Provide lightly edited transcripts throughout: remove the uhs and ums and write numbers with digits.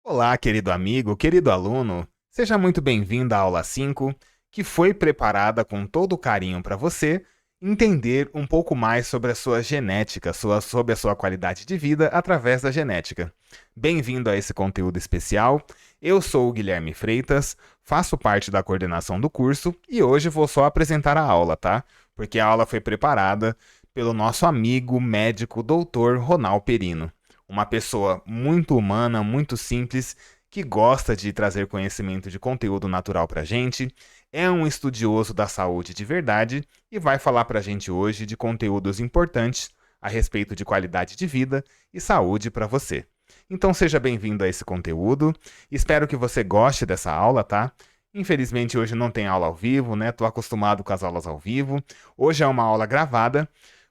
Olá, querido amigo, querido aluno. Seja muito bem-vindo à aula 5, que foi preparada com todo o carinho para você entender um pouco mais sobre a sua genética, sobre a sua qualidade de vida através da genética. Bem-vindo a esse conteúdo especial. Eu sou o Guilherme Freitas, faço parte da coordenação do curso e hoje vou só apresentar a aula, tá? Porque a aula foi preparada pelo nosso amigo médico Dr. Ronald Perino, uma pessoa muito humana, muito simples, que gosta de trazer conhecimento de conteúdo natural para a gente, é um estudioso da saúde de verdade e vai falar para a gente hoje de conteúdos importantes a respeito de qualidade de vida e saúde para você. Então seja bem-vindo a esse conteúdo, espero que você goste dessa aula, tá? Infelizmente hoje não tem aula ao vivo, né? Tô acostumado com as aulas ao vivo. Hoje é uma aula gravada,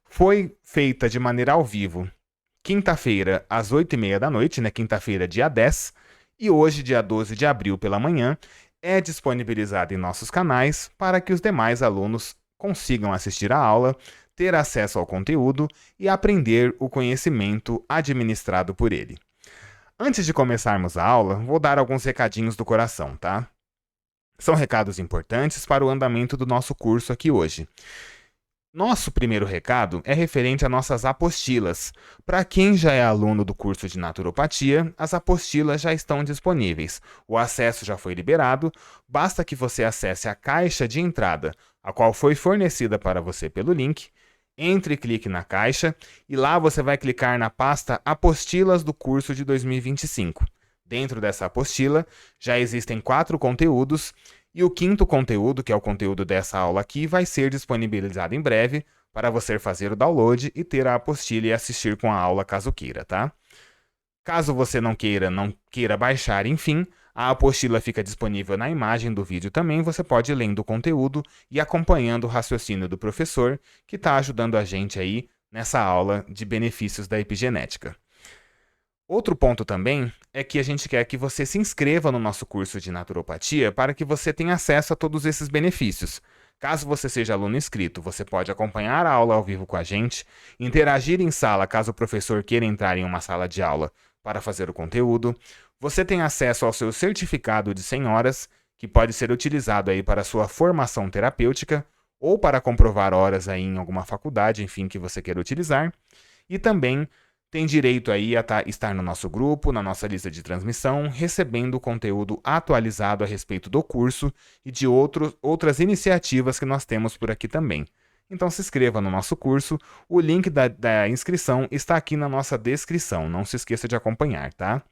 foi feita de maneira ao vivo quinta-feira, às 8h30 da noite, né? Quinta-feira, dia 10, e hoje, dia 12 de abril, pela manhã, é disponibilizado em nossos canais para que os demais alunos consigam assistir a aula, ter acesso ao conteúdo e aprender o conhecimento administrado por ele. Antes de começarmos a aula, vou dar alguns recadinhos do coração, tá? São recados importantes para o andamento do nosso curso aqui hoje. Nosso primeiro recado é referente a nossas apostilas. Para quem já é aluno do curso de naturopatia, as apostilas já estão disponíveis. O acesso já foi liberado, basta que você acesse a caixa de entrada, a qual foi fornecida para você pelo link. Entre e clique na caixa e lá você vai clicar na pasta Apostilas do curso de 2025. Dentro dessa apostila já existem 4 conteúdos e o quinto conteúdo, que é o conteúdo dessa aula aqui, vai ser disponibilizado em breve para você fazer o download e ter a apostila e assistir com a aula caso queira, tá? Caso você não queira baixar, enfim, a apostila fica disponível na imagem do vídeo também, você pode ir lendo o conteúdo e acompanhando o raciocínio do professor, que está ajudando a gente aí nessa aula de benefícios da epigenética. Outro ponto também é que a gente quer que você se inscreva no nosso curso de naturopatia para que você tenha acesso a todos esses benefícios. Caso você seja aluno inscrito, você pode acompanhar a aula ao vivo com a gente, interagir em sala caso o professor queira entrar em uma sala de aula para fazer o conteúdo. Você tem acesso ao seu certificado de 100 horas, que pode ser utilizado aí para a sua formação terapêutica ou para comprovar horas aí em alguma faculdade, enfim, que você queira utilizar. E também tem direito aí a estar no nosso grupo, na nossa lista de transmissão, recebendo conteúdo atualizado a respeito do curso e de outras iniciativas que nós temos por aqui também. Então se inscreva no nosso curso, o link da inscrição está aqui na nossa descrição, não se esqueça de acompanhar, tá?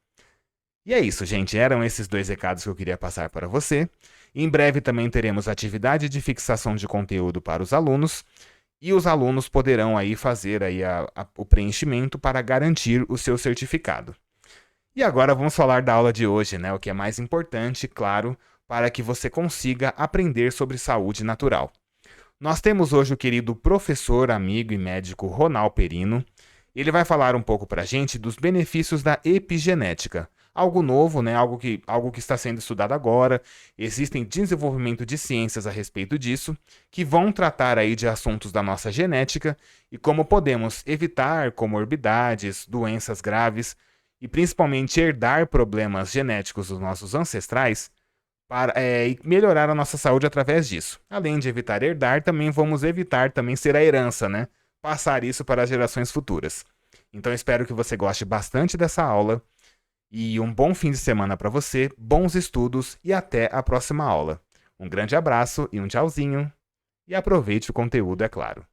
E é isso, gente, eram esses 2 recados que eu queria passar para você. Em breve também teremos atividade de fixação de conteúdo para os alunos, e os alunos poderão aí fazer aí o preenchimento para garantir o seu certificado. E agora vamos falar da aula de hoje, né? O que é mais importante, claro, para que você consiga aprender sobre saúde natural. Nós temos hoje o querido professor, amigo e médico Ronald Perino. Ele vai falar um pouco para a gente dos benefícios da epigenética. Algo novo, né? Algo que está sendo estudado agora. Existem desenvolvimento de ciências a respeito disso, que vão tratar aí de assuntos da nossa genética e como podemos evitar comorbidades, doenças graves e principalmente herdar problemas genéticos dos nossos ancestrais e melhorar a nossa saúde através disso. Além de evitar herdar, também vamos evitar também ser a herança, né? Passar isso para as gerações futuras. Então espero que você goste bastante dessa aula e um bom fim de semana para você, bons estudos e até a próxima aula. Um grande abraço e um tchauzinho. E aproveite o conteúdo, é claro.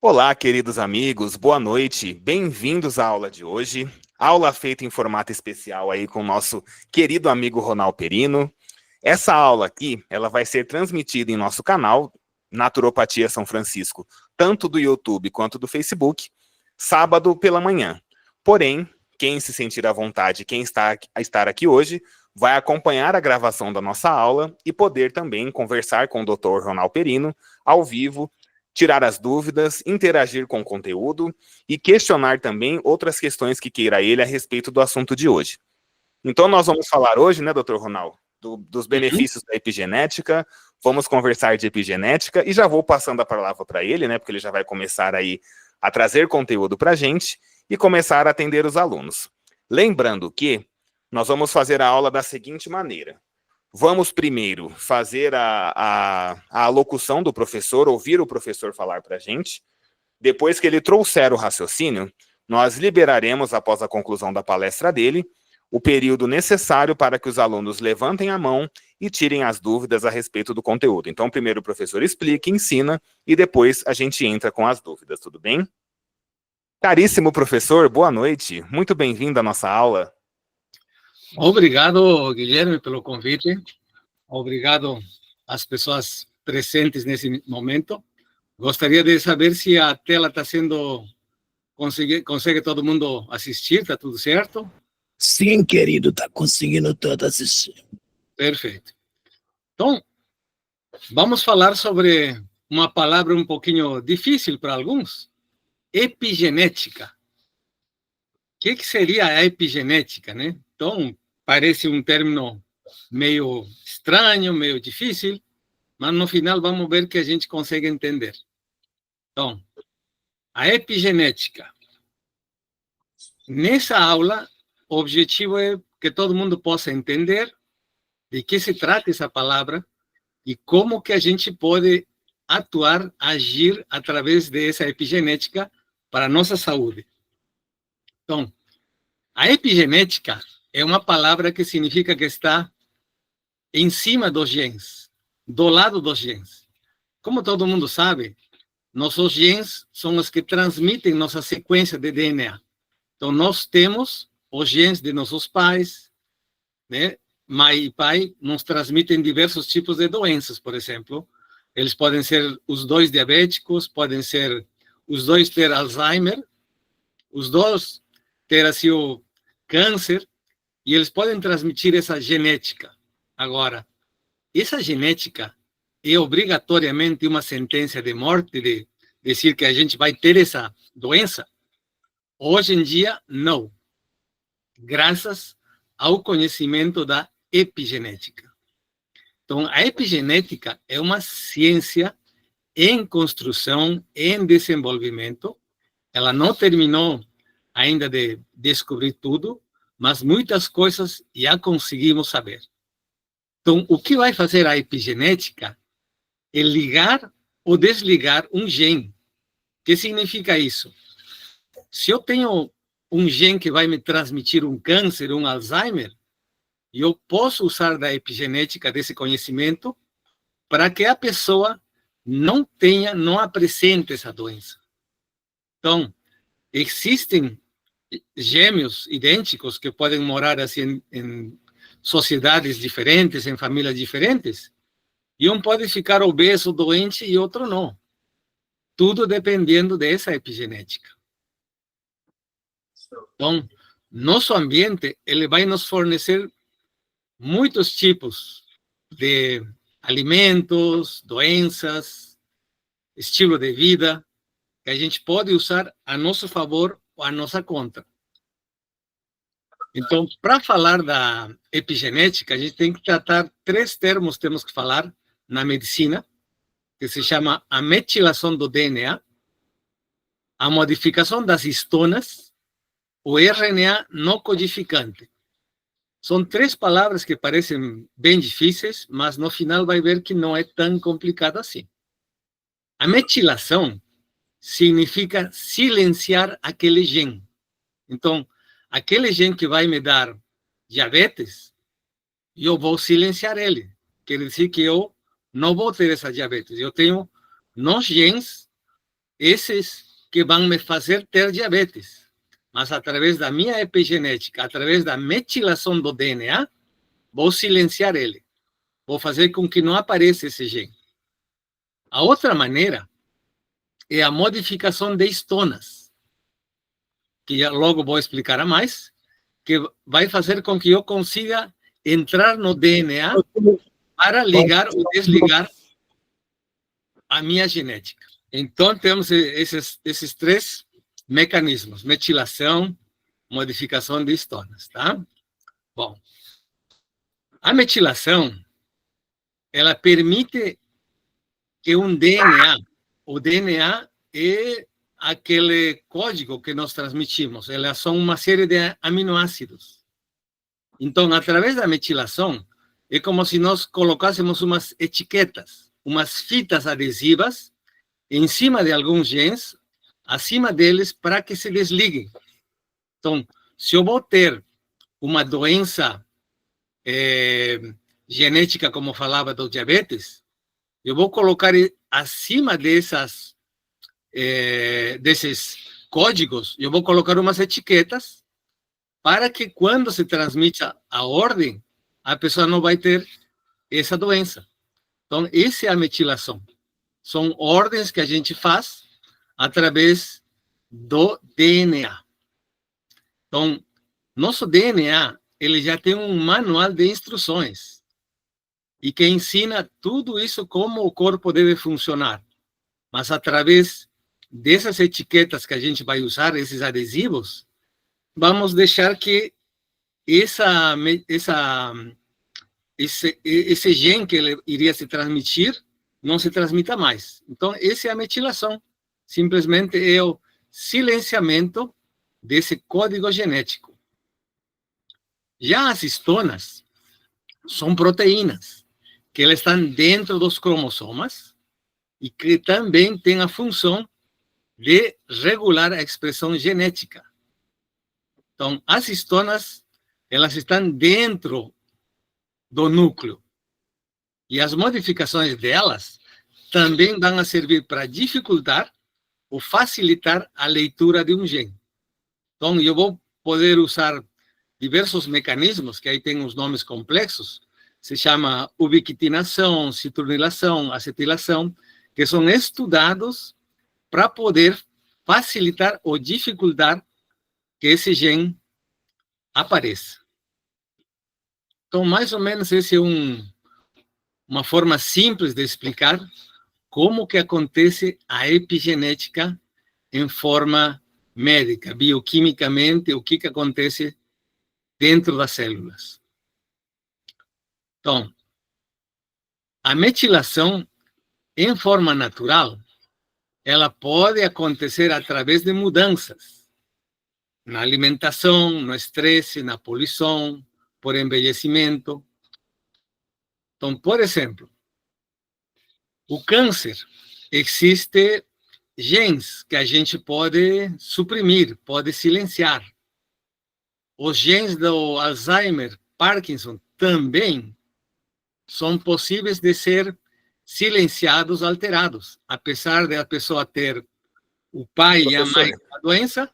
Olá, queridos amigos, boa noite, bem-vindos à aula de hoje. Aula feita em formato especial aí com o nosso querido amigo Ronald Perino. Essa aula aqui, ela vai ser transmitida em nosso canal, Naturopatia São Francisco, tanto do YouTube quanto do Facebook, sábado pela manhã. Porém, quem se sentir à vontade, quem está a estar aqui hoje, vai acompanhar a gravação da nossa aula e poder também conversar com o Dr. Ronald Perino ao vivo tirar as dúvidas, interagir com o conteúdo e questionar também outras questões que queira ele a respeito do assunto de hoje. Então, nós vamos falar hoje, né, doutor Ronaldo, dos benefícios da epigenética, vamos conversar de epigenética e já vou passando a palavra para ele, né, porque ele já vai começar aí a trazer conteúdo para a gente e começar a atender os alunos. Lembrando que nós vamos fazer a aula da seguinte maneira. Vamos primeiro fazer a alocução do professor, ouvir o professor falar para a gente. Depois que ele trouxer o raciocínio, nós liberaremos, após a conclusão da palestra dele, o período necessário para que os alunos levantem a mão e tirem as dúvidas a respeito do conteúdo. Então, primeiro o professor explica, ensina, e depois a gente entra com as dúvidas, tudo bem? Caríssimo professor, boa noite. Muito bem-vindo à nossa aula. Obrigado, Guilherme, pelo convite. Obrigado às pessoas presentes nesse momento. Gostaria de saber se a tela está sendo... Consegue todo mundo assistir? Está tudo certo? Sim, querido, está conseguindo todo assistir. Perfeito. Então, vamos falar sobre uma palavra um pouquinho difícil para alguns. Epigenética. O que seria a epigenética, né? Então, parece um término meio estranho, meio difícil, mas no final vamos ver que a gente consegue entender. Então, a epigenética. Nessa aula, o objetivo é que todo mundo possa entender de que se trata essa palavra e como que a gente pode atuar, agir através dessa epigenética para a nossa saúde. Então, a epigenética é uma palavra que significa que está em cima dos genes, do lado dos genes. Como todo mundo sabe, nossos genes são os que transmitem nossa sequência de DNA. Então, nós temos os genes de nossos pais, né? Mãe e pai nos transmitem diversos tipos de doenças, por exemplo. Eles podem ser os dois diabéticos, podem ser os dois ter Alzheimer, os dois ter assim, o câncer, e eles podem transmitir essa genética. Agora, essa genética é obrigatoriamente uma sentença de morte, de dizer que a gente vai ter essa doença? Hoje em dia, não. Graças ao conhecimento da epigenética. Então, a epigenética é uma ciência em construção, em desenvolvimento. Ela não terminou ainda de descobrir tudo, mas muitas coisas já conseguimos saber. Então, o que vai fazer a epigenética é ligar ou desligar um gene. O que significa isso? Se eu tenho um gene que vai me transmitir um câncer, um Alzheimer, eu posso usar da epigenética, desse conhecimento, para que a pessoa não tenha, não apresente essa doença. Então, existem gêmeos idênticos que podem morar assim em sociedades diferentes, em famílias diferentes, e um pode ficar obeso, doente, e outro não. Tudo dependendo dessa epigenética. Então, nosso ambiente, ele vai nos fornecer muitos tipos de alimentos, doenças, estilo de vida, que a gente pode usar a nosso favor ou a nossa contra. Então, para falar da epigenética, a gente tem que tratar 3 termos, temos que falar na medicina, que se chama a metilação do DNA, a modificação das histonas, o RNA não codificante. São 3 palavras que parecem bem difíceis, mas no final vai ver que não é tão complicado assim. A metilação significa silenciar aquele gene. Então, aquele gene que vai me dar diabetes, eu vou silenciar ele. Quer dizer que eu não vou ter essa diabetes. Eu tenho nos genes, esses que vão me fazer ter diabetes. Mas através da minha epigenética, através da metilação do DNA, vou silenciar ele. Vou fazer com que não apareça esse gene. A outra maneira é a modificação de histonas, que logo vou explicar a mais, que vai fazer com que eu consiga entrar no DNA para ligar ou desligar a minha genética. Então, temos esses três mecanismos: metilação, modificação de histonas, tá? Bom, a metilação, ela permite que um DNA, o DNA é aquele código que nós transmitimos, elas são uma série de aminoácidos. Então, através da metilação, é como se nós colocássemos umas etiquetas, umas fitas adesivas em cima de alguns genes, acima deles, para que se desliguem. Então, se eu vou ter uma doença genética, como falava do diabetes, eu vou colocar acima desses códigos, eu vou colocar umas etiquetas para que quando se transmite a ordem, a pessoa não vai ter essa doença. Então, essa é a metilação. São ordens que a gente faz através do DNA. Então, nosso DNA, ele já tem um manual de instruções e que ensina tudo isso, como o corpo deve funcionar. Mas através dessas etiquetas que a gente vai usar, esses adesivos, vamos deixar que esse gene que ele iria se transmitir não se transmita mais. Então, essa é a metilação. Simplesmente é o silenciamento desse código genético. Já as histonas são proteínas que elas estão dentro dos cromossomas e que também têm a função de regular a expressão genética. Então, as histonas, elas estão dentro do núcleo. E as modificações delas também vão a servir para dificultar ou facilitar a leitura de um gene. Então, eu vou poder usar diversos mecanismos, que aí tem os nomes complexos, se chama ubiquitinação, citronilação, acetilação, que são estudados para poder facilitar ou dificultar que esse gene apareça. Então, mais ou menos, esse é uma forma simples de explicar como que acontece a epigenética em forma médica, bioquimicamente, o que acontece dentro das células. Então, a metilação em forma natural, ela pode acontecer através de mudanças na alimentação, no estresse, na poluição, por envelhecimento. Então, por exemplo, o câncer, existe genes que a gente pode suprimir, pode silenciar. Os genes do Alzheimer, Parkinson, também são possíveis de ser silenciados, alterados. Apesar de a pessoa ter o pai e a mãe com a doença,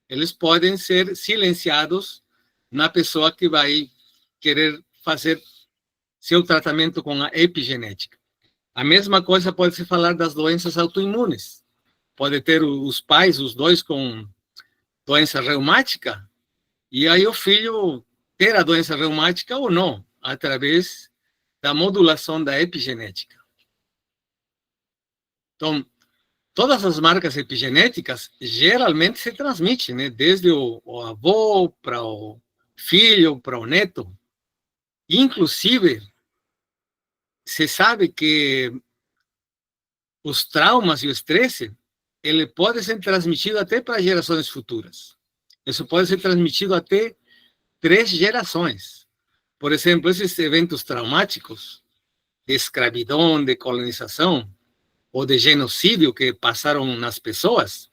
eles podem ser silenciados na pessoa que vai querer fazer seu tratamento com a epigenética. A mesma coisa pode se falar das doenças autoimunes. Pode ter os pais, os dois, com doença reumática, e aí o filho ter a doença reumática ou não, através da modulação da epigenética. Então, todas as marcas epigenéticas geralmente se transmitem, né? Desde o avô para o filho, para o neto. Inclusive, se sabe que os traumas e o estresse, ele pode ser transmitido até para gerações futuras. Isso pode ser transmitido até 3 gerações. Por exemplo, esses eventos traumáticos, de escravidão, de colonização, ou de genocídio que passaram nas pessoas,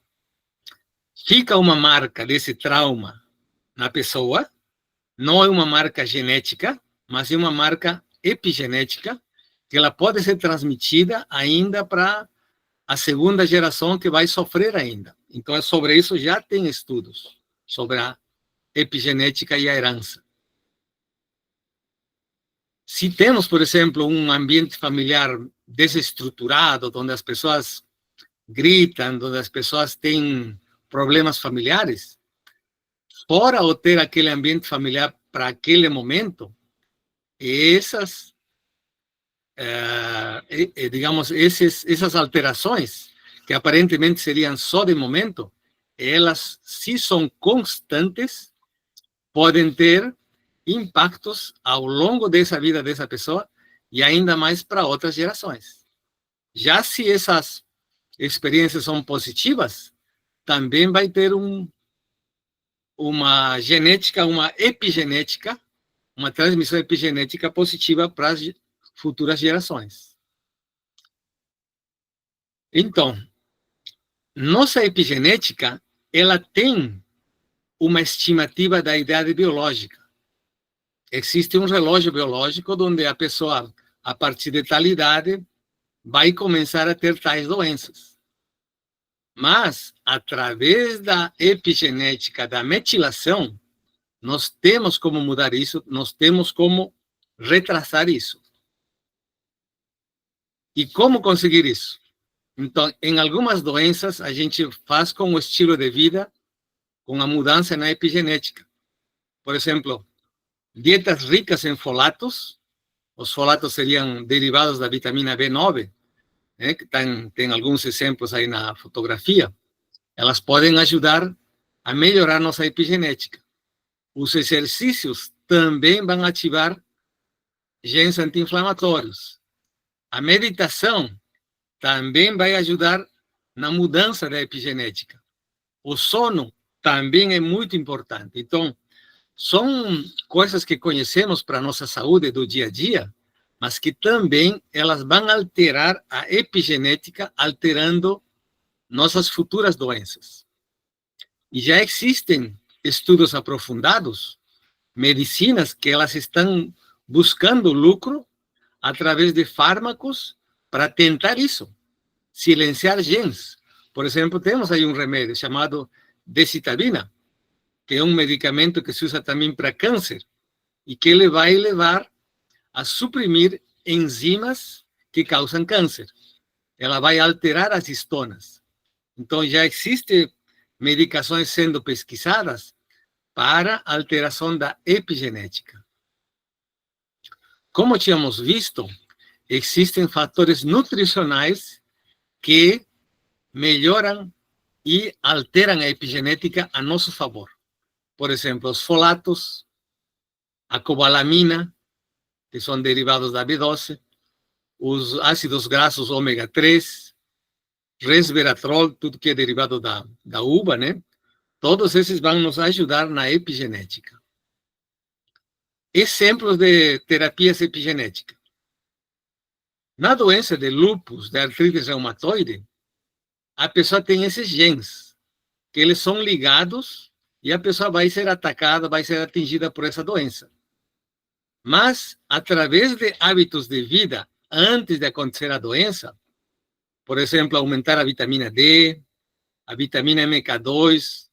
fica uma marca desse trauma na pessoa, não é uma marca genética, mas é uma marca epigenética, que ela pode ser transmitida ainda para a segunda geração que vai sofrer ainda. Então, sobre isso já tem estudos, sobre a epigenética e a herança. Se temos, por exemplo, um ambiente familiar desestruturado, onde as pessoas gritam, onde as pessoas têm problemas familiares, fora ou ter aquele ambiente familiar para aquele momento, essas alterações que aparentemente seriam só de momento, elas, se são constantes, podem ter impactos ao longo dessa vida dessa pessoa e ainda mais para outras gerações. Já se essas experiências são positivas, também vai ter uma genética, uma epigenética, uma transmissão epigenética positiva para as futuras gerações. Então, nossa epigenética, ela tem uma estimativa da idade biológica. Existe um relógio biológico onde a pessoa, a partir de tal idade, vai começar a ter tais doenças. Mas, através da epigenética, da metilação, nós temos como mudar isso, nós temos como retrasar isso. E como conseguir isso? Então, em algumas doenças, a gente faz com o estilo de vida, com a mudança na epigenética. Por exemplo, dietas ricas em folatos, os folatos seriam derivados da vitamina B9, né, que tem alguns exemplos aí na fotografia, elas podem ajudar a melhorar nossa epigenética. Os exercícios também vão ativar genes anti-inflamatórios. A meditação também vai ajudar na mudança da epigenética. O sono também é muito importante. Então, são coisas que conhecemos para a nossa saúde do dia a dia, mas que também elas vão alterar a epigenética, alterando nossas futuras doenças. E já existem estudos aprofundados, medicinas que elas estão buscando lucro através de fármacos para tentar isso, silenciar genes. Por exemplo, temos aí um remédio chamado decitabina, que é um medicamento que se usa também para câncer, e que ele vai levar a suprimir enzimas que causam câncer. Ela vai alterar as histonas. Então, já existem medicações sendo pesquisadas para alteração da epigenética. Como tínhamos visto, existem fatores nutricionais que melhoram e alteram a epigenética a nosso favor. Por exemplo, os folatos, a cobalamina, que são derivados da B12, os ácidos graxos ômega 3, resveratrol, tudo que é derivado da uva, né? Todos esses vão nos ajudar na epigenética. Exemplos de terapias epigenéticas. Na doença de lúpus, de artrite reumatoide, a pessoa tem esses genes, que eles são ligados e a pessoa vai ser atacada, vai ser atingida por essa doença. Mas, através de hábitos de vida, antes de acontecer a doença, por exemplo, aumentar a vitamina D, a vitamina MK2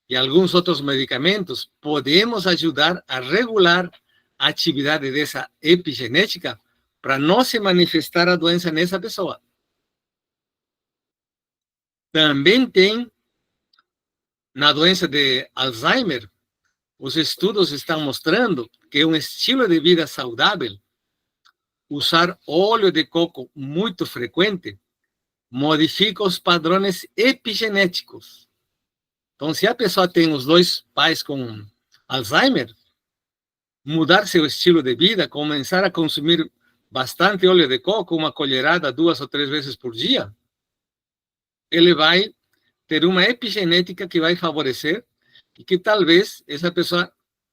e alguns outros medicamentos, podemos ajudar a regular a atividade dessa epigenética para não se manifestar a doença nessa pessoa. Também tem, na doença de Alzheimer, os estudos estão mostrando que um estilo de vida saudável, usar óleo de coco muito frequente, modifica os padrões epigenéticos. Então, se a pessoa tem os dois pais com Alzheimer, mudar seu estilo de vida, começar a consumir bastante óleo de coco, uma colherada 2 ou 3 vezes por dia, ele vai ter uma epigenética que vai favorecer e que talvez essa pessoa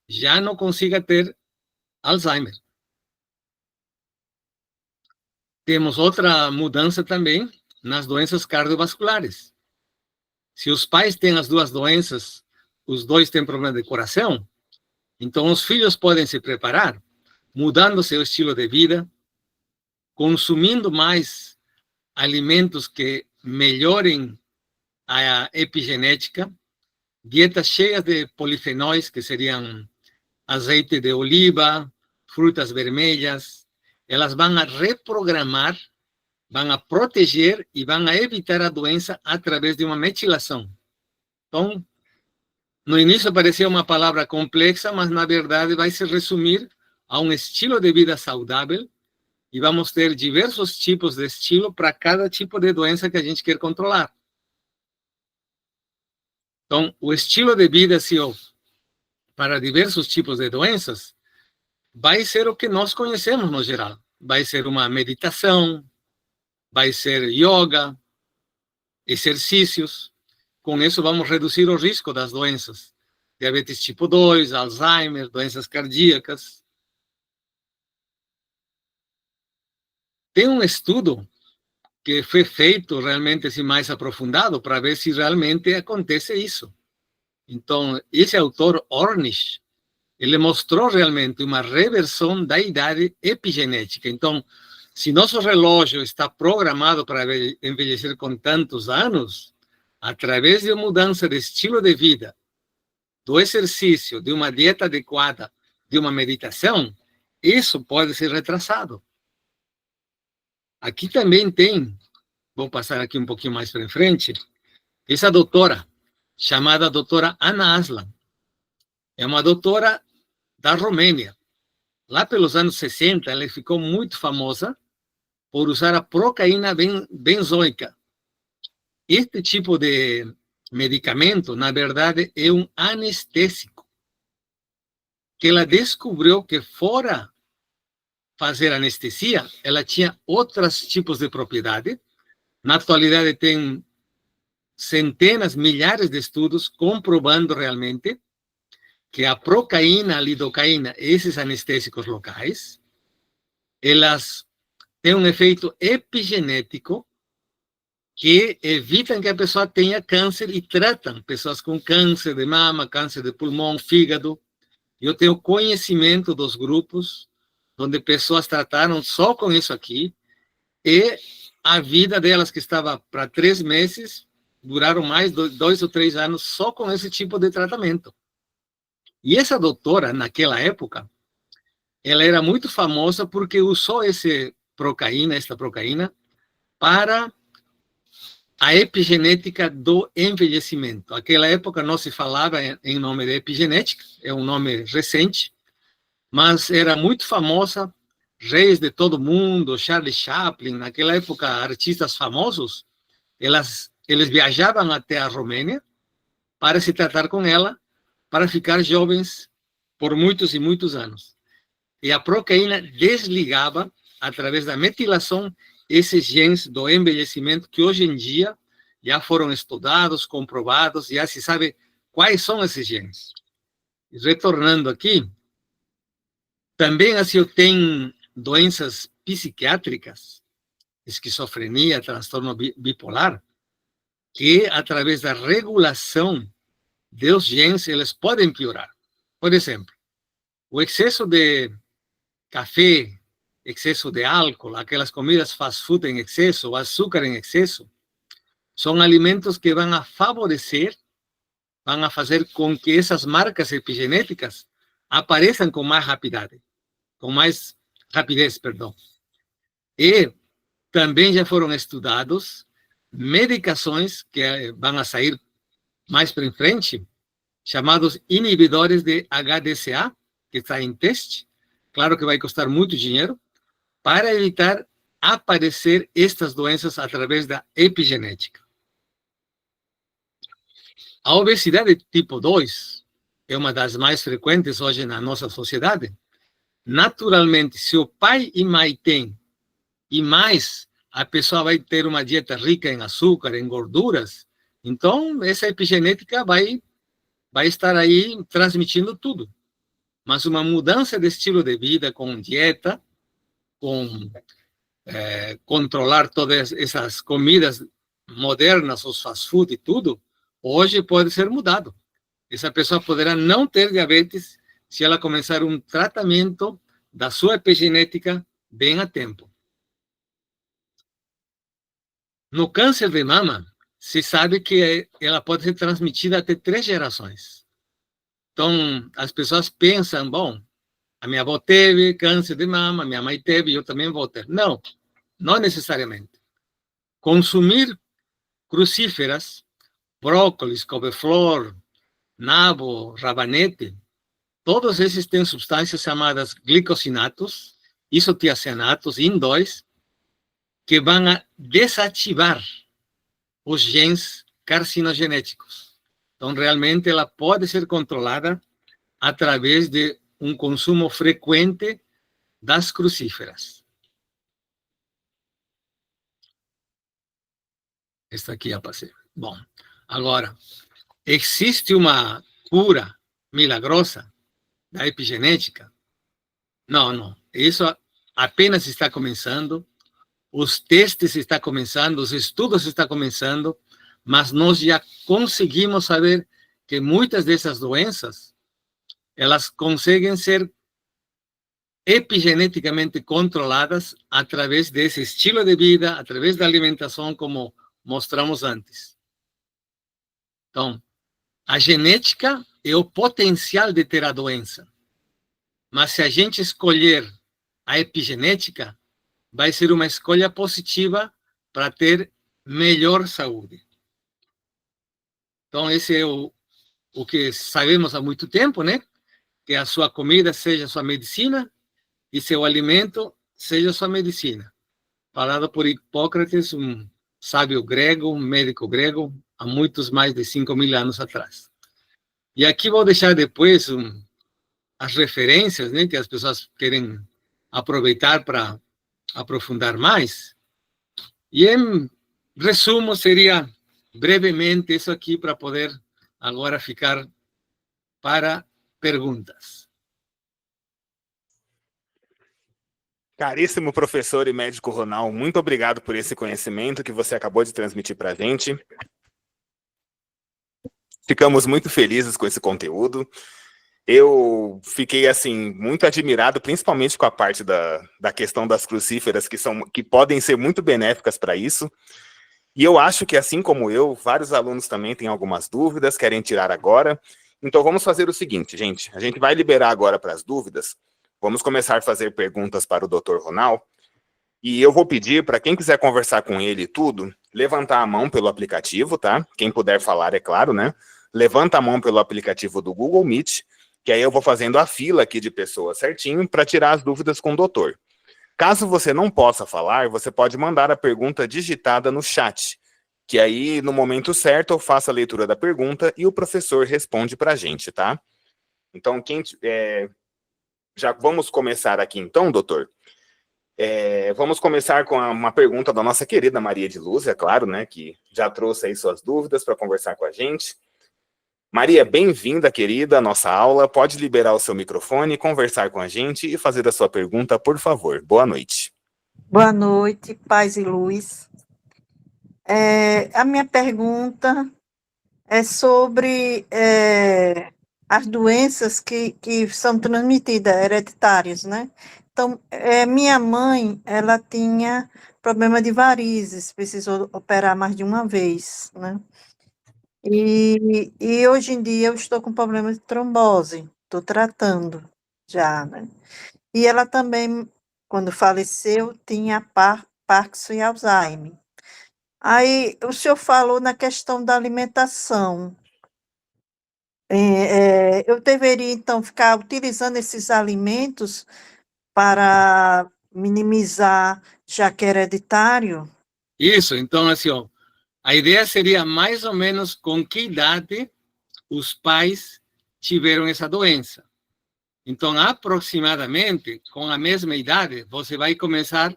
já não consiga ter Alzheimer. Temos outra mudança também nas doenças cardiovasculares. Se os pais têm as duas doenças, os dois têm problema de coração, então os filhos podem se preparar, mudando seu estilo de vida, consumindo mais alimentos que melhorem a epigenética, dietas cheias de polifenóis, que seriam azeite de oliva, frutas vermelhas, elas vão a reprogramar, vão a proteger e vão a evitar a doença através de uma metilação. Então, no início parecia uma palavra complexa, mas na verdade vai se resumir a um estilo de vida saudável e vamos ter diversos tipos de estilo para cada tipo de doença que a gente quer controlar. Então, o estilo de vida CEO para diversos tipos de doenças vai ser o que nós conhecemos no geral. Vai ser uma meditação, vai ser yoga, exercícios. Com isso, vamos reduzir o risco das doenças. Diabetes tipo 2, Alzheimer, doenças cardíacas. Tem um estudo que foi feito realmente assim, mais aprofundado para ver se realmente acontece isso. Então, esse autor, Ornish, ele mostrou realmente uma reversão da idade epigenética. Então, se nosso relógio está programado para envelhecer com tantos anos, através de mudança de estilo de vida, do exercício, de uma dieta adequada, de uma meditação, isso pode ser retrasado. Aqui também tem, vou passar aqui um pouquinho mais para frente, essa doutora, chamada doutora Anna Aslan. É uma doutora da Romênia. Lá pelos anos 60, ela ficou muito famosa por usar a procaína benzoica. Este tipo de medicamento, na verdade, é um anestésico. Que ela descobriu que fora fazer anestesia, ela tinha outros tipos de propriedade. Na atualidade tem centenas, milhares de estudos comprovando realmente que a procaína, a lidocaína, esses anestésicos locais, elas têm um efeito epigenético que evitam que a pessoa tenha câncer e tratam pessoas com câncer de mama, câncer de pulmão, fígado. Eu tenho conhecimento dos grupos onde pessoas trataram só com isso aqui e a vida delas, que estava para 3 meses, duraram mais de 2 ou 3 anos só com esse tipo de tratamento. E essa doutora, naquela época, ela era muito famosa porque usou esta procaína, para a epigenética do envelhecimento. Naquela época não se falava em nome de epigenética, é um nome recente, mas era muito famosa, reis de todo mundo, Charlie Chaplin, naquela época artistas famosos, eles viajavam até a Romênia para se tratar com ela, para ficar jovens por muitos e muitos anos. E a procaína desligava, através da metilação, esses genes do envelhecimento que hoje em dia já foram estudados, comprovados, já se sabe quais são esses genes. Retornando aqui, também assim tem doenças psiquiátricas, esquizofrenia, transtorno bipolar, que através da regulação dos genes, eles podem piorar. Por exemplo, o excesso de café, excesso de álcool, aquelas comidas fast food em excesso, o açúcar em excesso, são alimentos que vão a favorecer, vão a fazer com que essas marcas epigenéticas apareçam com mais rapidez. E também já foram estudados medicações que vão a sair mais para frente, chamados inibidores de HDCA, que está em teste. Claro que vai custar muito dinheiro, para evitar aparecer estas doenças através da epigenética. A obesidade tipo 2 é uma das mais frequentes hoje na nossa sociedade. Naturalmente, se o pai e mãe têm, e mais a pessoa vai ter uma dieta rica em açúcar, em gorduras, então essa epigenética vai estar aí transmitindo tudo. Mas uma mudança de estilo de vida com dieta, com controlar todas essas comidas modernas, os fast food e tudo, hoje pode ser mudado. Essa pessoa poderá não ter diabetes se ela começar um tratamento da sua epigenética bem a tempo. No câncer de mama, se sabe que ela pode ser transmitida até 3 gerações. Então, as pessoas pensam, bom, a minha avó teve câncer de mama, minha mãe teve, eu também vou ter. Não, não necessariamente. Consumir crucíferas, brócolis, couve-flor, nabo, rabanete, todos esses têm substâncias chamadas glicosinatos, isotiaceanatos indóis que vão a desativar os genes carcinogenéticos. Então, realmente, ela pode ser controlada através de um consumo frequente das crucíferas. Esta aqui é a passei. Bom, agora, existe uma cura milagrosa da epigenética? Não, não. Isso apenas está começando, os testes estão começando, os estudos estão começando, mas nós já conseguimos saber que muitas dessas doenças, elas conseguem ser epigeneticamente controladas através desse estilo de vida, através da alimentação, como mostramos antes. Então, a genética é o potencial de ter a doença. Mas se a gente escolher a epigenética, vai ser uma escolha positiva para ter melhor saúde. Então, esse é o que sabemos há muito tempo, né? Que a sua comida seja a sua medicina e seu alimento seja a sua medicina. Falado por Hipócrates, um sábio grego, um médico grego, há muitos mais de 5.000 anos atrás. E aqui vou deixar depois as referências, né, que as pessoas querem aproveitar para aprofundar mais. E, em resumo, seria brevemente isso aqui para poder agora ficar para perguntas. Caríssimo professor e médico Ronald, muito obrigado por esse conhecimento que você acabou de transmitir para a gente. Ficamos muito felizes com esse conteúdo. Eu fiquei, assim, muito admirado, principalmente com a parte da questão das crucíferas, que podem ser muito benéficas para isso. E eu acho que, assim como eu, vários alunos também têm algumas dúvidas, querem tirar agora. Então, vamos fazer o seguinte, gente. A gente vai liberar agora para as dúvidas. Vamos começar a fazer perguntas para o Dr. Ronald. E eu vou pedir para quem quiser conversar com ele e tudo, levantar a mão pelo aplicativo, tá? Quem puder falar, é claro, né? Levanta a mão pelo aplicativo do Google Meet, que aí eu vou fazendo a fila aqui de pessoas certinho para tirar as dúvidas com o doutor. Caso você não possa falar, você pode mandar a pergunta digitada no chat, que aí, no momento certo, eu faço a leitura da pergunta e o professor responde para a gente, tá? Então, já vamos começar aqui então, doutor? Vamos começar com uma pergunta da nossa querida Maria de Luz, é claro, né, que já trouxe aí suas dúvidas para conversar com a gente. Maria, bem-vinda, querida, à nossa aula. Pode liberar o seu microfone, conversar com a gente e fazer a sua pergunta, por favor. Boa noite. Boa noite, paz e luz. A minha pergunta é sobre as doenças que são transmitidas, hereditárias, né? Então, minha mãe, ela tinha problema de varizes, precisou operar mais de uma vez, né? E hoje em dia eu estou com problema de trombose, estou tratando já, né? E ela também, quando faleceu, tinha Parkinson e Alzheimer. Aí o senhor falou na questão da alimentação. Eu deveria, então, ficar utilizando esses alimentos para minimizar, já que é hereditário? Isso, então, assim, ó, a ideia seria mais ou menos com que idade os pais tiveram essa doença. Então, aproximadamente, com a mesma idade, você vai começar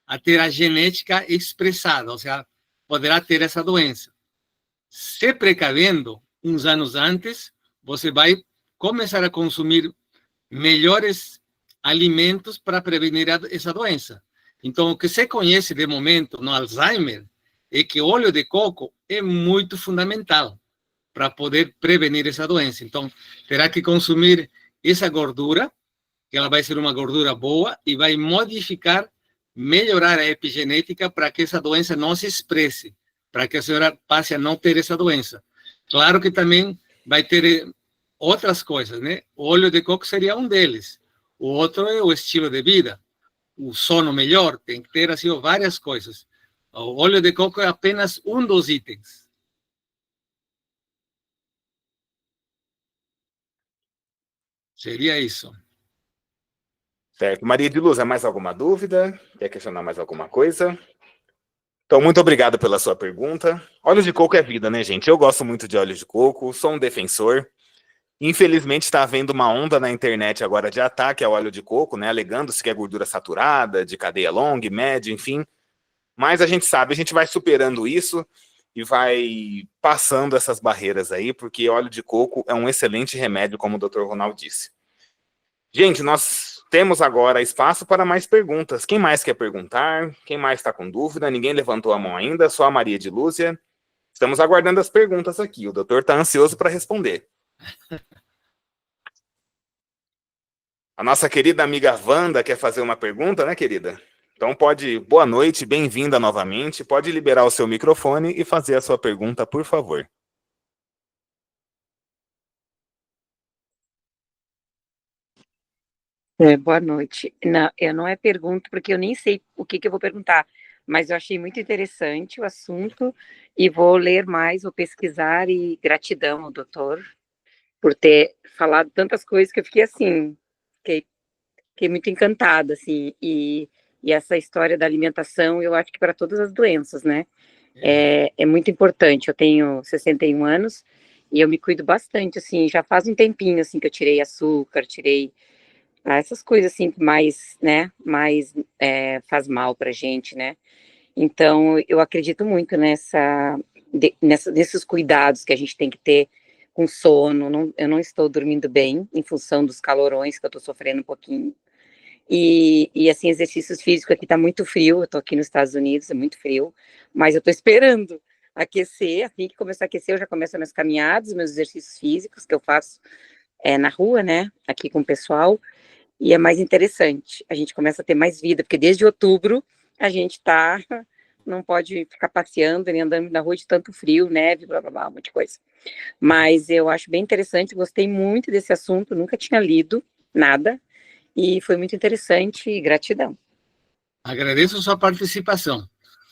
a ter a genética expressada, ou seja, poderá ter essa doença. Se precavendo, uns anos antes, você vai começar a consumir melhores alimentos para prevenir essa doença. Então, o que se conhece de momento no Alzheimer é que o óleo de coco é muito fundamental para poder prevenir essa doença. Então, terá que consumir essa gordura, que ela vai ser uma gordura boa e vai modificar, melhorar a epigenética para que essa doença não se expresse, para que a senhora passe a não ter essa doença. Claro que também vai ter outras coisas, né? O óleo de coco seria um deles. O outro é o estilo de vida, o sono melhor, tem que ter assim várias coisas. O óleo de coco é apenas um dos itens. Seria isso. Certo. Maria de Luz, há mais alguma dúvida? Quer questionar mais alguma coisa? Então, muito obrigado pela sua pergunta. Óleo de coco é vida, né, gente? Eu gosto muito de óleo de coco, sou um defensor. Infelizmente, está havendo uma onda na internet agora de ataque ao óleo de coco, né? Alegando-se que é gordura saturada, de cadeia longa, média, enfim. Mas a gente sabe, a gente vai superando isso e vai passando essas barreiras aí, porque óleo de coco é um excelente remédio, como o Dr. Ronaldo disse. Gente, nós temos agora espaço para mais perguntas. Quem mais quer perguntar? Quem mais está com dúvida? Ninguém levantou a mão ainda, só a Maria de Lúcia. Estamos aguardando as perguntas aqui. O doutor está ansioso para responder. A nossa querida amiga Wanda quer fazer uma pergunta, né, querida? Então pode, boa noite, bem-vinda novamente. Pode liberar o seu microfone e fazer a sua pergunta, por favor. Boa noite. Não, eu não é pergunta, porque eu nem sei o que eu vou perguntar, mas eu achei muito interessante o assunto e vou ler mais, vou pesquisar e gratidão ao doutor por ter falado tantas coisas que eu fiquei assim, fiquei muito encantada, assim, e essa história da alimentação, eu acho que para todas as doenças, né? É muito importante. Eu tenho 61 anos e eu me cuido bastante, assim, já faz um tempinho, assim, que eu tirei açúcar, tirei essas coisas assim que mais, né, mais faz mal pra gente, né? Então, eu acredito muito nesses cuidados que a gente tem que ter com sono. Eu não estou dormindo bem em função dos calorões que eu estou sofrendo um pouquinho. E assim, exercícios físicos aqui tá muito frio. Eu tô aqui nos Estados Unidos, é muito frio, mas eu tô esperando aquecer. Assim que começar a aquecer, eu já começo as minhas caminhadas, meus exercícios físicos que eu faço na rua, né, aqui com o pessoal. E é mais interessante, a gente começa a ter mais vida, porque desde outubro a gente não pode ficar passeando nem andando na rua de tanto frio, neve, blá, blá, blá, um monte de coisa. Mas eu acho bem interessante, gostei muito desse assunto, nunca tinha lido nada, e foi muito interessante, e gratidão. Agradeço sua participação.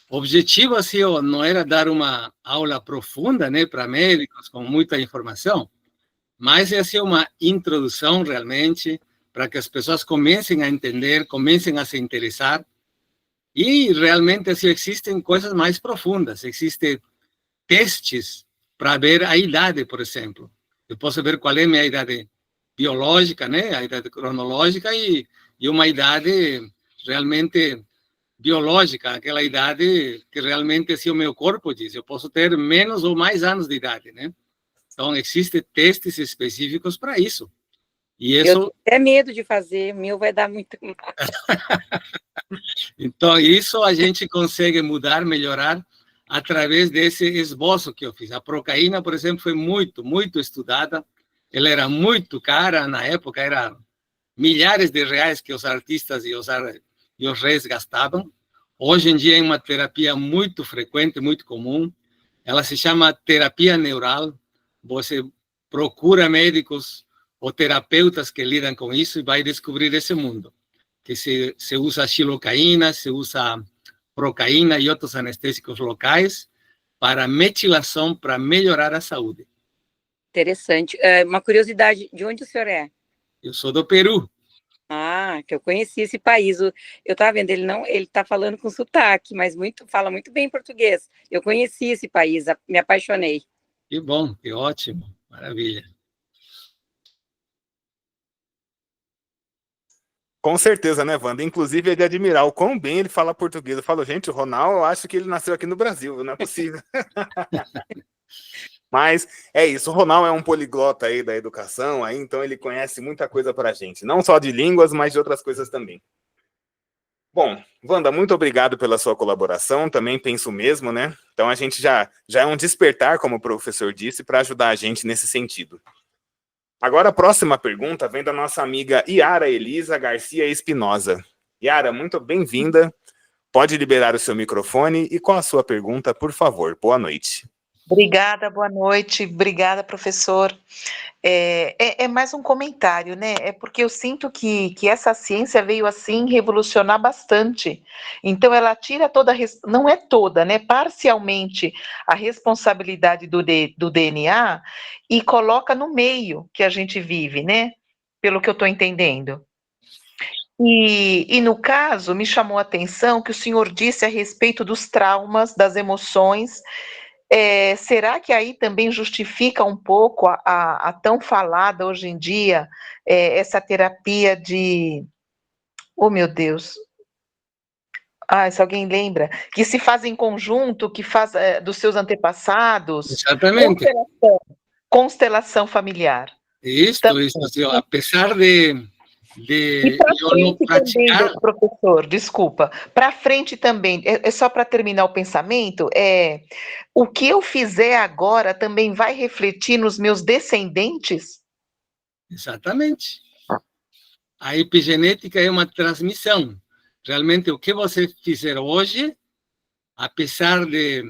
O objetivo, assim, não era dar uma aula profunda, né, para médicos, com muita informação, mas é assim, uma introdução, realmente, para que as pessoas comecem a entender, comecem a se interessar. E realmente assim, existem coisas mais profundas, existem testes para ver a idade, por exemplo. Eu posso ver qual é a minha idade biológica, né, a idade cronológica e uma idade realmente biológica, aquela idade que realmente assim, o meu corpo diz. Eu posso ter menos ou mais anos de idade, né? Então, existem testes específicos para isso. E isso... Eu tenho até medo de fazer, o meu vai dar muito... Então, isso a gente consegue mudar, melhorar, através desse esboço que eu fiz. A procaína, por exemplo, foi muito, muito estudada. Ela era muito cara, na época, era milhares de reais que os artistas e os reis gastavam. Hoje em dia é uma terapia muito frequente, muito comum. Ela se chama terapia neural. Você procura médicos ou terapeutas que lidam com isso e vai descobrir esse mundo. Que se usa xilocaína, se usa procaína e outros anestésicos locais para metilação, para melhorar a saúde. Interessante. Uma curiosidade, de onde o senhor é? Eu sou do Peru. Ah, que eu conheci esse país. Eu estava vendo, ele está falando com sotaque, mas fala muito bem português. Eu conheci esse país, me apaixonei. Que bom, que ótimo, maravilha. Com certeza, né, Wanda? Inclusive, é de admirar o quão bem ele fala português. Eu falo, gente, o Ronaldo, eu acho que ele nasceu aqui no Brasil, não é possível. Mas é isso, o Ronaldo é um poliglota aí da educação, aí, então ele conhece muita coisa pra gente. Não só de línguas, mas de outras coisas também. Bom, Wanda, muito obrigado pela sua colaboração, também penso o mesmo, né? Então a gente já é um despertar, como o professor disse, para ajudar a gente nesse sentido. Agora a próxima pergunta vem da nossa amiga Yara Elisa Garcia Espinosa. Yara, muito bem-vinda. Pode liberar o seu microfone e qual a sua pergunta, por favor? Boa noite. Obrigada, boa noite. Obrigada, professor. É mais um comentário, né? É porque eu sinto que essa ciência veio assim revolucionar bastante. Então, ela tira não é toda, né? Parcialmente a responsabilidade do DNA e coloca no meio que a gente vive, né? Pelo que eu estou entendendo. E no caso, me chamou a atenção que o senhor disse a respeito dos traumas, das emoções. Será que aí também justifica um pouco a tão falada hoje em dia, essa terapia de... Oh, meu Deus! Se alguém lembra, que se faz em conjunto, que faz dos seus antepassados, Exatamente. Constelação familiar. Isso, assim, apesar de E para eu não frente praticar... também, professor, desculpa, para frente também, só para terminar o pensamento, o que eu fizer agora também vai refletir nos meus descendentes? Exatamente. A epigenética é uma transmissão. Realmente, o que você fizer hoje, apesar de,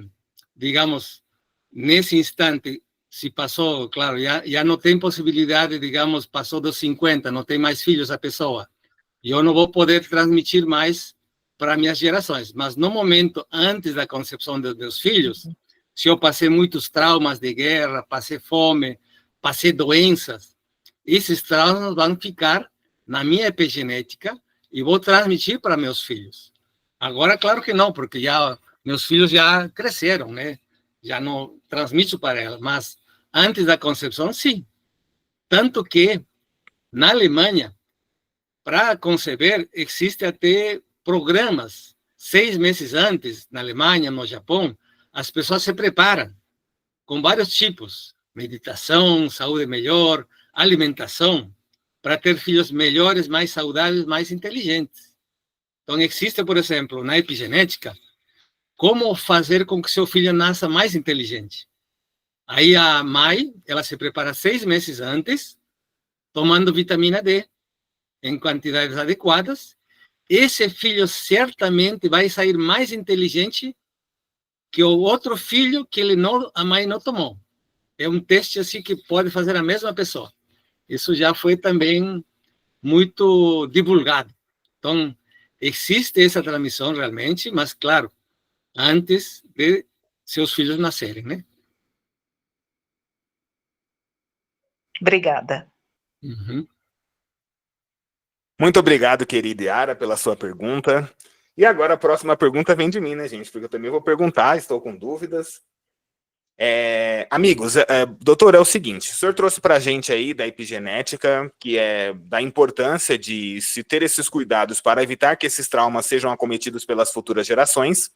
digamos, nesse instante, se passou, claro, já não tem possibilidade, digamos, passou dos 50, não tem mais filhos a pessoa. E eu não vou poder transmitir mais para minhas gerações. Mas no momento, antes da concepção dos meus filhos, se eu passei muitos traumas de guerra, passei fome, passei doenças, esses traumas vão ficar na minha epigenética e vou transmitir para meus filhos. Agora, claro que não, porque já meus filhos já cresceram, né? Já não transmito para elas, mas antes da concepção, sim. Tanto que, na Alemanha, para conceber, existe até programas. 6 meses antes, na Alemanha, no Japão, as pessoas se preparam com vários tipos. Meditação, saúde melhor, alimentação, para ter filhos melhores, mais saudáveis, mais inteligentes. Então, existe, por exemplo, na epigenética, como fazer com que seu filho nasça mais inteligente. Aí a mãe, ela se prepara 6 meses antes, tomando vitamina D em quantidades adequadas. Esse filho certamente vai sair mais inteligente que o outro filho que a mãe não tomou. É um teste assim que pode fazer a mesma pessoa. Isso já foi também muito divulgado. Então, existe essa transmissão realmente, mas, claro, antes de seus filhos nascerem, né? Obrigada. Uhum. Muito obrigado, querida Yara, pela sua pergunta. E agora a próxima pergunta vem de mim, né, gente? Porque eu também vou perguntar, estou com dúvidas. Amigos, doutor, é o seguinte, o senhor trouxe para a gente aí da epigenética, que é da importância de se ter esses cuidados para evitar que esses traumas sejam acometidos pelas futuras gerações.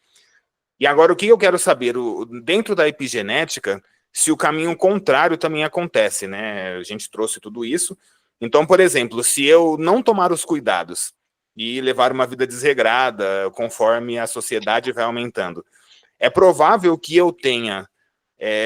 E agora o que eu quero saber, dentro da epigenética, se o caminho contrário também acontece, né? A gente trouxe tudo isso. Então, por exemplo, se eu não tomar os cuidados e levar uma vida desregrada, conforme a sociedade vai aumentando, é provável que eu tenha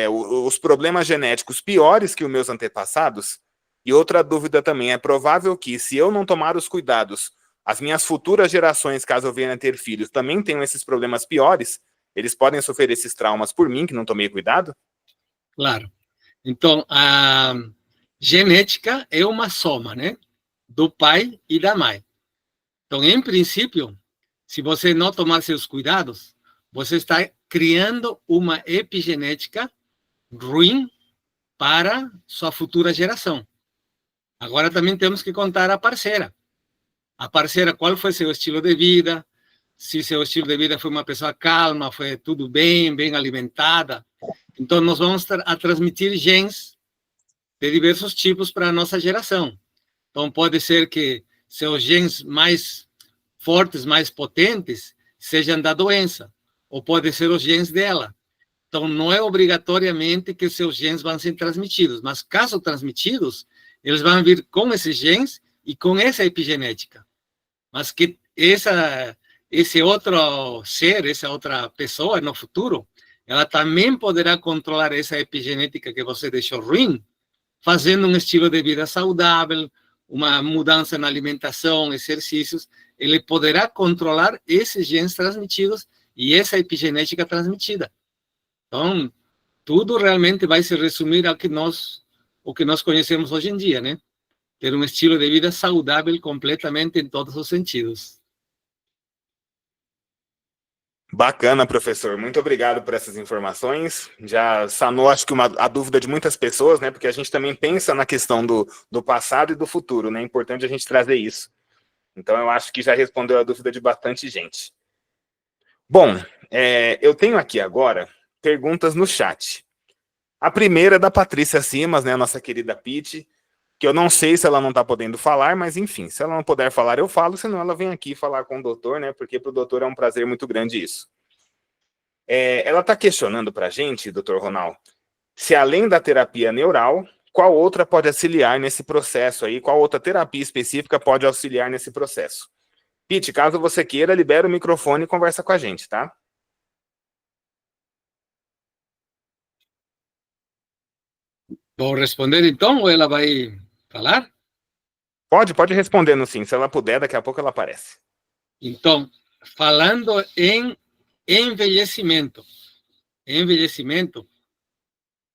os problemas genéticos piores que os meus antepassados? E outra dúvida também, é provável que, se eu não tomar os cuidados, as minhas futuras gerações, caso eu venha a ter filhos, também tenham esses problemas piores? Eles podem sofrer esses traumas por mim, que não tomei cuidado? Claro. Então, a genética é uma soma, né? Do pai e da mãe. Então, em princípio, se você não tomar seus cuidados, você está criando uma epigenética ruim para sua futura geração. Agora também temos que contar a parceira. A parceira, qual foi seu estilo de vida? Se seu estilo de vida foi uma pessoa calma, foi tudo bem alimentada. Então, nós vamos a transmitir genes de diversos tipos para a nossa geração. Então, pode ser que seus genes mais fortes, mais potentes, sejam da doença, ou pode ser os genes dela. Então, não é obrigatoriamente que seus genes vão ser transmitidos, mas caso transmitidos, eles vão vir com esses genes e com essa epigenética. Mas que esse outro ser, essa outra pessoa no futuro, ela também poderá controlar essa epigenética que você deixou ruim, fazendo um estilo de vida saudável, uma mudança na alimentação, exercícios. Ele poderá controlar esses genes transmitidos e essa epigenética transmitida. Então, tudo realmente vai se resumir ao que nós conhecemos hoje em dia, né? Ter um estilo de vida saudável completamente em todos os sentidos. Bacana, professor. Muito obrigado por essas informações. Já sanou, acho que, a dúvida de muitas pessoas, né? Porque a gente também pensa na questão do passado e do futuro, né? É importante a gente trazer isso. Então, eu acho que já respondeu a dúvida de bastante gente. Bom, eu tenho aqui agora perguntas no chat. A primeira é da Patrícia Simas, né, nossa querida Pete, que eu não sei se ela não está podendo falar, mas enfim, se ela não puder falar, eu falo, senão ela vem aqui falar com o doutor, né, porque para o doutor é um prazer muito grande isso. Ela está questionando para a gente, doutor Ronald, se além da terapia neural, qual outra pode auxiliar nesse processo aí, qual outra terapia específica pode auxiliar nesse processo. Pete, caso você queira, libera o microfone e conversa com a gente, tá? Vou responder então ou ela vai falar? Pode respondendo sim. Se ela puder, daqui a pouco ela aparece. Então, falando em envelhecimento,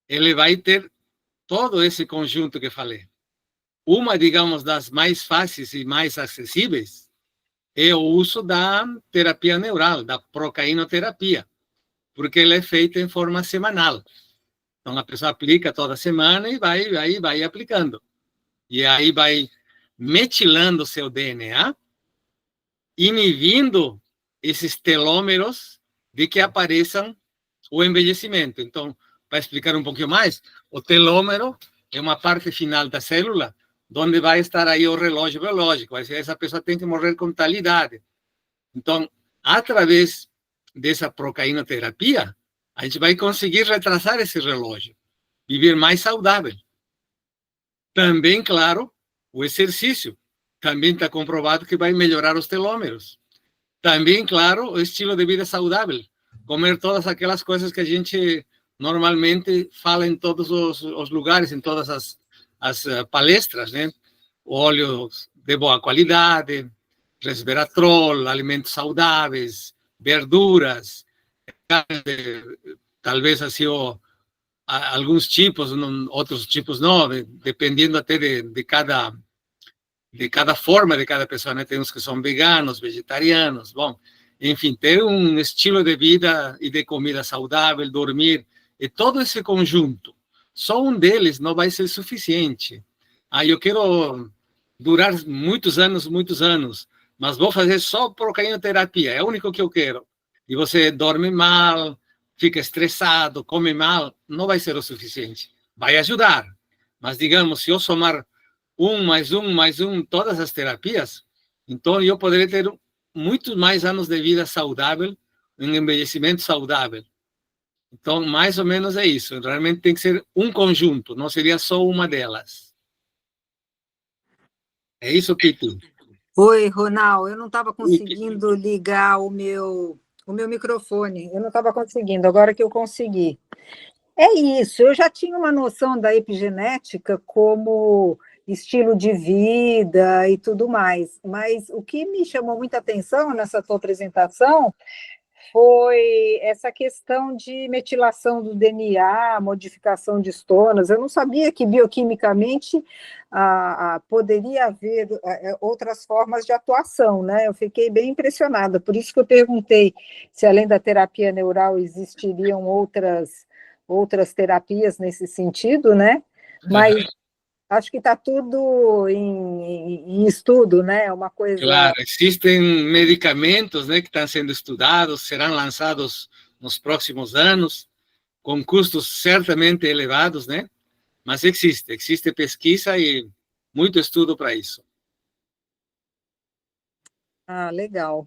ele vai ter todo esse conjunto que falei. Uma, digamos, das mais fáceis e mais acessíveis é o uso da terapia neural, da procainoterapia, porque ela é feita em forma semanal. Então, a pessoa aplica toda semana e vai aplicando. E aí vai metilando seu DNA, inibindo esses telômeros de que apareçam o envelhecimento. Então, para explicar um pouquinho mais, o telômero é uma parte final da célula onde vai estar aí o relógio biológico. Vai ser, essa pessoa tem que morrer com tal idade. Então, através dessa procainoterapia, a gente vai conseguir retrasar esse relógio, viver mais saudável. Também, claro, o exercício. Também está comprovado que vai melhorar os telômeros. Também, claro, o estilo de vida saudável. Comer todas aquelas coisas que a gente normalmente fala em todos os lugares, em todas as palestras, né? Óleos de boa qualidade, resveratrol, alimentos saudáveis, verduras, talvez assim, alguns tipos, outros tipos não, dependendo até de cada forma de cada pessoa, né? Tem uns que são veganos, vegetarianos, bom, enfim, ter um estilo de vida e de comida saudável, dormir, e todo esse conjunto. Só um deles não vai ser suficiente. Eu quero durar muitos anos, mas vou fazer só procainoterapia, é o único que eu quero. E você dorme mal, fica estressado, come mal, não vai ser o suficiente. Vai ajudar, mas digamos, se eu somar mais um, todas as terapias, então eu poderia ter muitos mais anos de vida saudável, um envelhecimento saudável. Então, mais ou menos é isso. Realmente tem que ser um conjunto, não seria só uma delas. É isso, Piti. Oi, Ronald, eu não estava conseguindo ligar o meu microfone, eu não estava conseguindo, agora que eu consegui. É isso, eu já tinha uma noção da epigenética como estilo de vida e tudo mais, mas o que me chamou muita atenção nessa tua apresentação foi essa questão de metilação do DNA, modificação de estonas. Eu não sabia que bioquimicamente poderia haver outras formas de atuação, né? Eu fiquei bem impressionada, por isso que eu perguntei se além da terapia neural existiriam outras terapias nesse sentido, né? Mas acho que está tudo em estudo, né? Uma coisa... Claro, existem medicamentos, né, que estão sendo estudados, serão lançados nos próximos anos, com custos certamente elevados, né? Mas existe pesquisa e muito estudo para isso. Legal.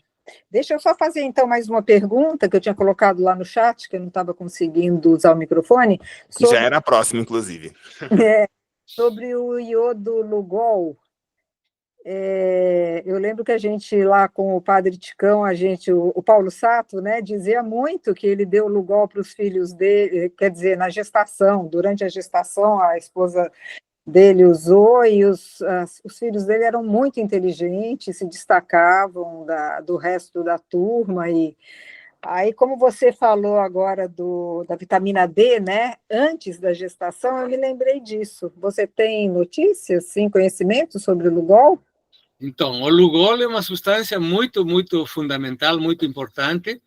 Deixa eu só fazer, então, mais uma pergunta que eu tinha colocado lá no chat, que eu não estava conseguindo usar o microfone. Já era a próxima, inclusive. Sobre o iodo Lugol. Eu lembro que a gente, lá com o padre Ticão, o Paulo Sato, né, dizia muito que ele deu Lugol para os filhos dele, quer dizer, na gestação, durante a gestação, a esposa dele usou, e os filhos dele eram muito inteligentes, se destacavam do resto da turma, e aí, como você falou agora da vitamina D, né, antes da gestação, eu me lembrei disso. Você tem notícias, sim, conhecimento sobre o Lugol? Então, o Lugol é uma substância muito, muito fundamental, muito importante,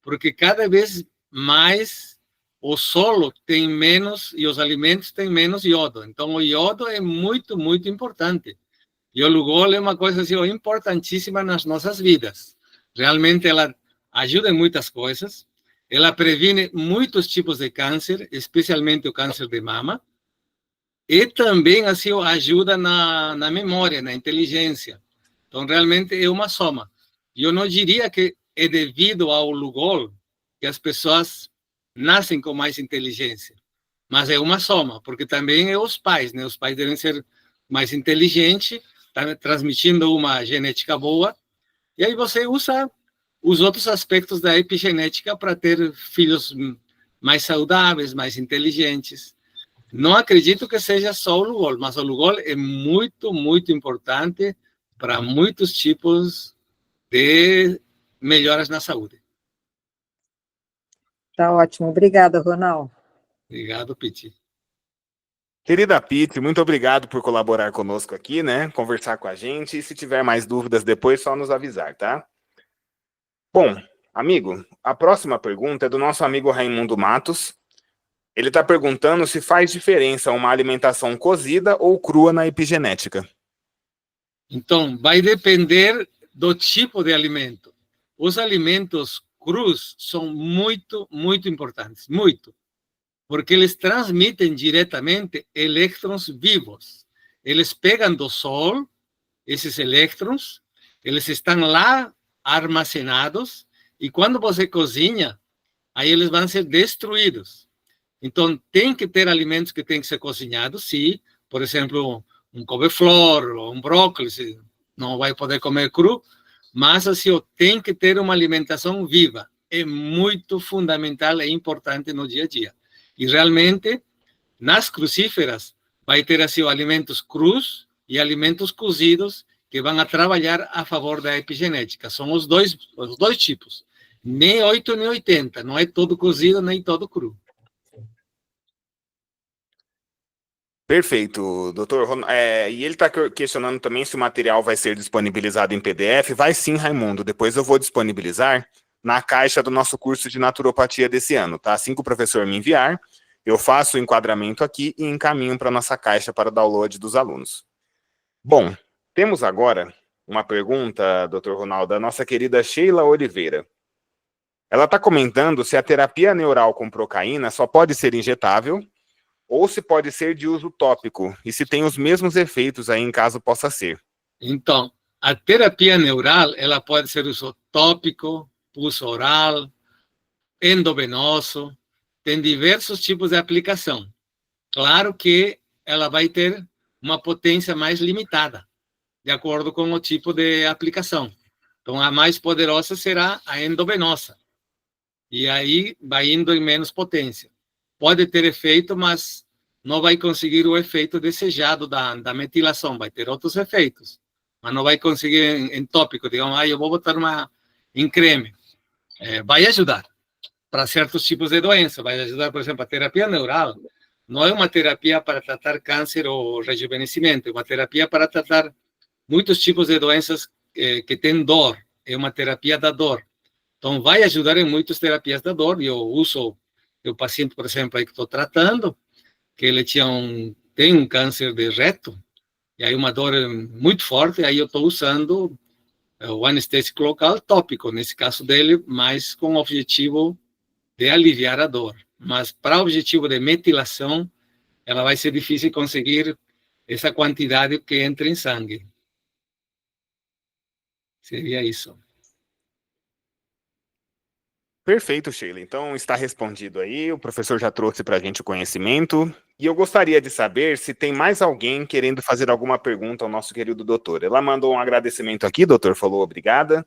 porque cada vez mais o solo tem menos e os alimentos têm menos iodo. Então, o iodo é muito, muito importante. E o Lugol é uma coisa assim, importantíssima nas nossas vidas. Realmente ela ajuda em muitas coisas. Ela previne muitos tipos de câncer, especialmente o câncer de mama. E também assim, ajuda na memória, na inteligência. Então, realmente é uma soma. Eu não diria que é devido ao Lugol que as pessoas nascem com mais inteligência, mas é uma soma, porque também é os pais, né? Os pais devem ser mais inteligentes, transmitindo uma genética boa, e aí você usa os outros aspectos da epigenética para ter filhos mais saudáveis, mais inteligentes. Não acredito que seja só o Lugol, mas o Lugol é muito, muito importante para muitos tipos de melhoras na saúde. Tá ótimo. Obrigada, Ronaldo. Obrigado, Piti. Querida Pete, muito obrigado por colaborar conosco aqui, né? Conversar com a gente. E se tiver mais dúvidas depois, só nos avisar, tá? Bom, amigo, a próxima pergunta é do nosso amigo Raimundo Matos. Ele está perguntando se faz diferença uma alimentação cozida ou crua na epigenética. Então, vai depender do tipo de alimento. Os alimentos crus são muito, muito importantes, muito. Porque eles transmitem diretamente elétrons vivos. Eles pegam do Sol esses elétrons, eles estão lá armazenados, e quando você cozinha, aí eles vão ser destruídos. Então, tem que ter alimentos que têm que ser cozinhados, sim. Por exemplo, um couve-flor ou um brócolis, não vai poder comer cru, mas assim, tem que ter uma alimentação viva. É muito fundamental e importante no dia a dia. E realmente, nas crucíferas, vai ter assim, alimentos crus e alimentos cozidos que vão a trabalhar a favor da epigenética. São os dois tipos. Nem 8 nem 80. Não é todo cozido nem todo cru. Perfeito, doutor. E ele está questionando também se o material vai ser disponibilizado em PDF. Vai sim, Raimundo. Depois eu vou disponibilizar na caixa do nosso curso de naturopatia desse ano, tá? Assim que o professor me enviar, eu faço o enquadramento aqui e encaminho para a nossa caixa para download dos alunos. Bom, temos agora uma pergunta, doutor Ronaldo, da nossa querida Sheila Oliveira. Ela está comentando se a terapia neural com procaína só pode ser injetável ou se pode ser de uso tópico e se tem os mesmos efeitos aí em caso possa ser. Então, a terapia neural, ela pode ser uso tópico, uso oral, endovenoso, tem diversos tipos de aplicação. Claro que ela vai ter uma potência mais limitada, de acordo com o tipo de aplicação. Então, a mais poderosa será a endovenosa. E aí vai indo em menos potência. Pode ter efeito, mas não vai conseguir o efeito desejado da metilação. Vai ter outros efeitos, mas não vai conseguir em tópico. Digamos, eu vou botar uma em creme. Vai ajudar para certos tipos de doença. Vai ajudar, por exemplo, a terapia neural. Não é uma terapia para tratar câncer ou rejuvenescimento. É uma terapia para tratar muitos tipos de doenças que têm dor. É uma terapia da dor. Então, vai ajudar em muitas terapias da dor. Eu uso o paciente, por exemplo, aí que estou tratando, que ele tem um câncer de reto, e aí uma dor muito forte, aí eu estou usando o anestésico local tópico, nesse caso dele, mas com o objetivo de aliviar a dor. Mas para o objetivo de metilação, ela vai ser difícil conseguir essa quantidade que entra em sangue. Seria isso. Perfeito, Sheila. Então está respondido aí, o professor já trouxe para a gente o conhecimento. E eu gostaria de saber se tem mais alguém querendo fazer alguma pergunta ao nosso querido doutor. Ela mandou um agradecimento aqui, doutor, falou obrigada.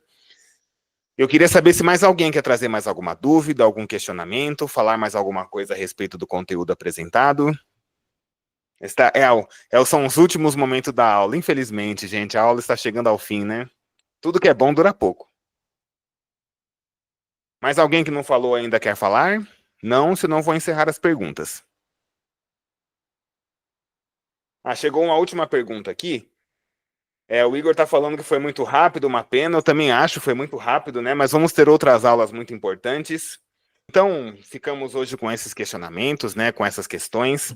Eu queria saber se mais alguém quer trazer mais alguma dúvida, algum questionamento, falar mais alguma coisa a respeito do conteúdo apresentado. São os últimos momentos da aula. Infelizmente, gente, a aula está chegando ao fim, né? Tudo que é bom dura pouco. Mais alguém que não falou ainda quer falar? Não, senão vou encerrar as perguntas. Chegou uma última pergunta aqui. O Igor está falando que foi muito rápido, uma pena. Eu também acho que foi muito rápido, né? Mas vamos ter outras aulas muito importantes. Então, ficamos hoje com esses questionamentos, né? Com essas questões.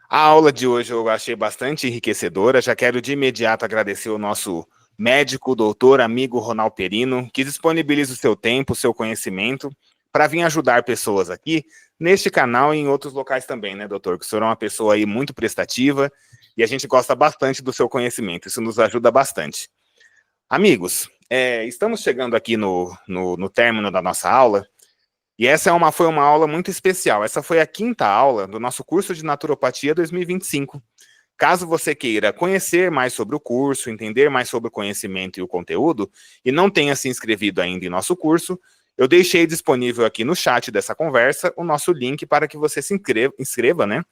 A aula de hoje eu achei bastante enriquecedora. Já quero de imediato agradecer o nosso médico, doutor, amigo Ronald Perino, que disponibiliza o seu tempo, o seu conhecimento, para vir ajudar pessoas aqui, neste canal e em outros locais também, né, doutor? Que o senhor é uma pessoa aí muito prestativa e a gente gosta bastante do seu conhecimento. Isso nos ajuda bastante. Amigos, estamos chegando aqui no término da nossa aula. E essa foi uma aula muito especial. Essa foi a 5ª aula do nosso curso de Naturopatia 2025. Caso você queira conhecer mais sobre o curso, entender mais sobre o conhecimento e o conteúdo, e não tenha se inscrevido ainda em nosso curso, eu deixei disponível aqui no chat dessa conversa o nosso link para que você se inscreva, né?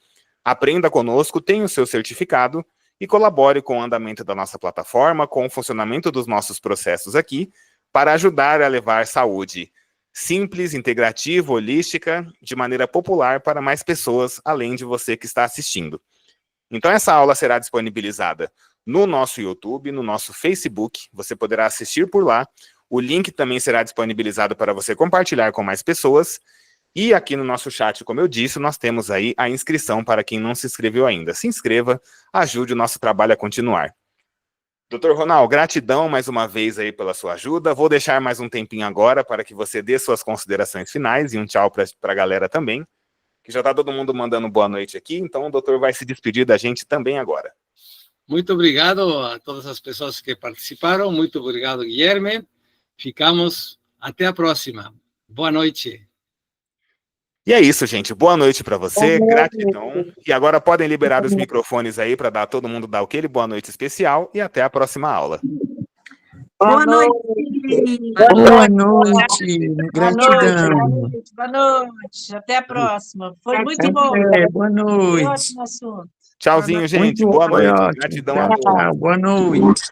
Aprenda conosco, tenha o seu certificado e colabore com o andamento da nossa plataforma, com o funcionamento dos nossos processos aqui, para ajudar a levar saúde simples, integrativa, holística, de maneira popular para mais pessoas, além de você que está assistindo. Então, essa aula será disponibilizada no nosso YouTube, no nosso Facebook, você poderá assistir por lá. O link também será disponibilizado para você compartilhar com mais pessoas. E aqui no nosso chat, como eu disse, nós temos aí a inscrição para quem não se inscreveu ainda. Se inscreva, ajude o nosso trabalho a continuar. Doutor Ronald, gratidão mais uma vez aí pela sua ajuda. Vou deixar mais um tempinho agora para que você dê suas considerações finais e um tchau para a galera também, que já está todo mundo mandando boa noite aqui, então o doutor vai se despedir da gente também agora. Muito obrigado a todas as pessoas que participaram. Muito obrigado, Guilherme. Ficamos até a próxima. Boa noite. E é isso, gente. Boa noite para você, gratidão. E agora podem liberar os microfones aí para todo mundo dar aquele boa noite especial e até a próxima aula. Boa noite. Boa noite. Gratidão. Boa noite. Até a próxima. Foi muito bom. Boa Foi noite. ótimo assunto. Tchauzinho, gente. Boa noite. Gratidão a todos. Boa noite.